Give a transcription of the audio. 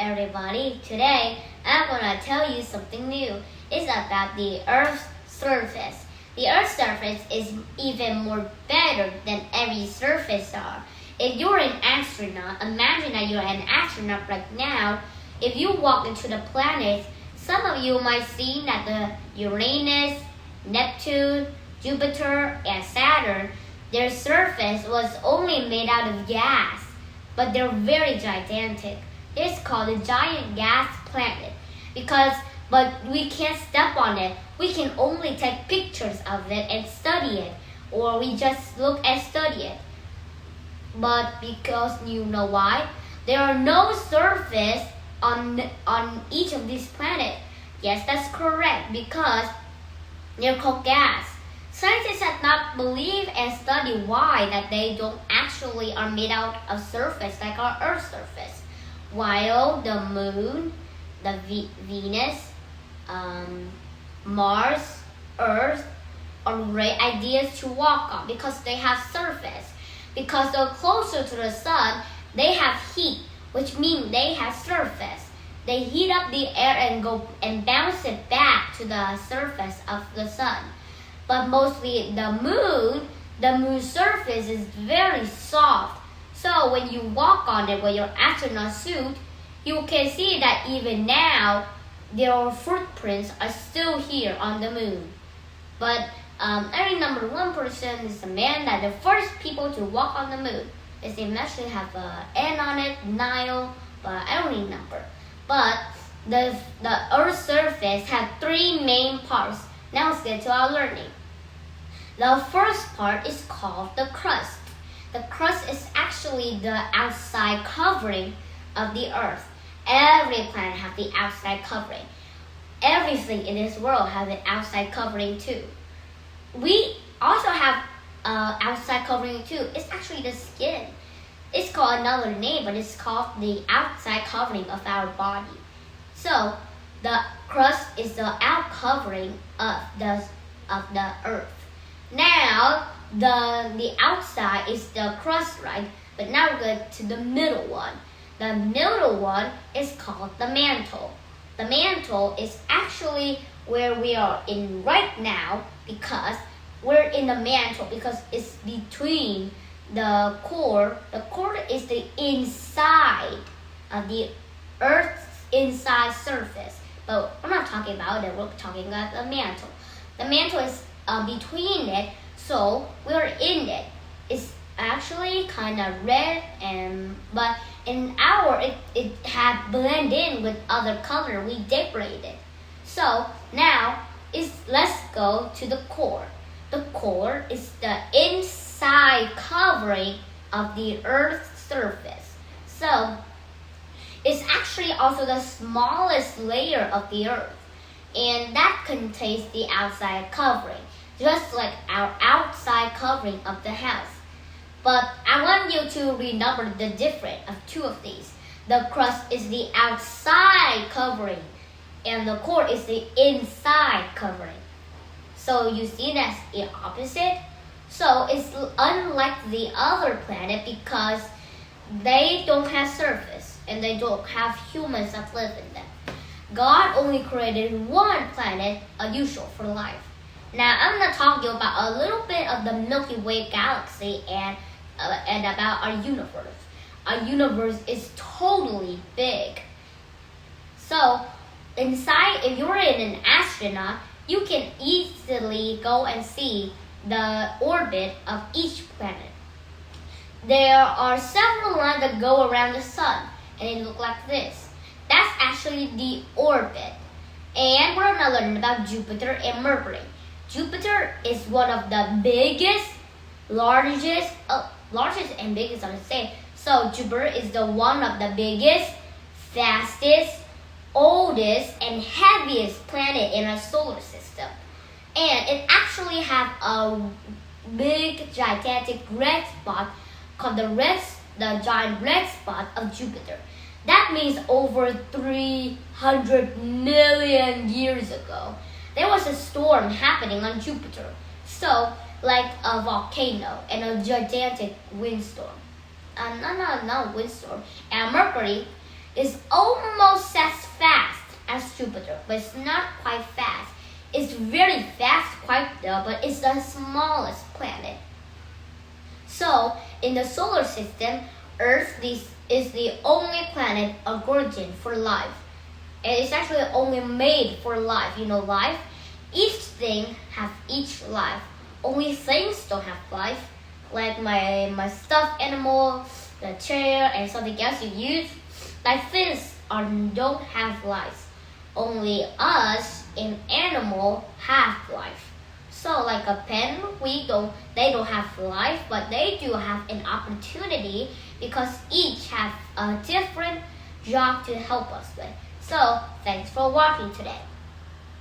everybody. Today I'm gonna tell you something new. It's about the Earth's surface. The Earth's surface is even more better than every surface are. If you're an astronaut, imagine that you're an astronaut right now. If you walk into the planets, some of you might see that the Uranus, Neptune, Jupiter, and Saturn, their surface was only made out of gas, but they're very gigantic. It's called a giant gas planet but we can't step on it. We can only take pictures of it and study it, or we just look and study it. But because you know why? There are no surface on each of these planets. Yes, that's correct, because they're called gas. Scientists have not believed and studied why that they don't actually are made out of surface like our Earth's surface. While the Moon, the Venus, Mars, Earth are great ideas to walk on because they have surface. Because they're closer to the sun, they have heat, which means they have surface. They heat up the air and go and bounce it back to the surface of the sun. But mostly the moon's surface is very soft. So when you walk on it with your astronaut suit, you can see that even now, their footprints are still here on the moon. But I remember one person is a man that the first people to walk on the moon. His name actually have an N on it, Nile, but I don't remember. But the Earth's surface had three main parts. Now let's get to our learning. The first part is called the crust. The crust is actually the outside covering of the Earth. Every planet has the outside covering. Everything in this world has an outside covering too. We also have outside covering too. It's actually the skin. It's called another name, but it's called the outside covering of our body. So the crust is the out covering of the Earth. Now the outside is the crust, right? But now we're going to the middle one. The middle one is called the mantle. The mantle is actually where we are in right now because we're in the mantle because it's between the core. The core is the inside of the Earth's inside surface. But we're not talking about it, we're talking about the mantle. The mantle is between it, so we're in it. It's actually kind of red, but in it had blended in with other color. We decorated. So now let's go to the core. The core is the inside covering of the Earth's surface. So it's actually also the smallest layer of the Earth, and that contains the outside covering, just like our outside covering of the house. But I want you to remember the difference of two of these. The crust is the outside covering, and the core is the inside covering. So you see that's the opposite. So it's unlike the other planet because they don't have surface and they don't have humans that live in them. God only created one planet unusual for life. Now I'm going to talk to you about a little bit of the Milky Way galaxy and about our universe. Our universe is totally big. So inside, if you're an astronaut, you can easily go and see the orbit of each planet. There are several lines that go around the sun, and they look like this. That's actually the orbit. And we're going to learn about Jupiter and Mercury. Jupiter is one of the biggest, largest and biggest are the same. So Jupiter is the one of the biggest, fastest, oldest, and heaviest planet in our solar system. And it actually has a big, gigantic red spot called the giant red spot of Jupiter. That means over 300 million years ago, there was a storm happening on Jupiter. So, like a volcano and a gigantic windstorm. Not windstorm. And Mercury, is almost as fast as Jupiter, but it's not quite fast. It's very fast, but it's the smallest planet. So, in the solar system, Earth is the only planet of origin for life. And it's actually only made for life. You know, life? Each thing has each life. Only things don't have life. Like my stuffed animal, the chair, and something else you use. Like things don't have life. Only us and animal have life. So like a pen, they don't have life, but they do have an opportunity because each have a different job to help us with. So thanks for watching today.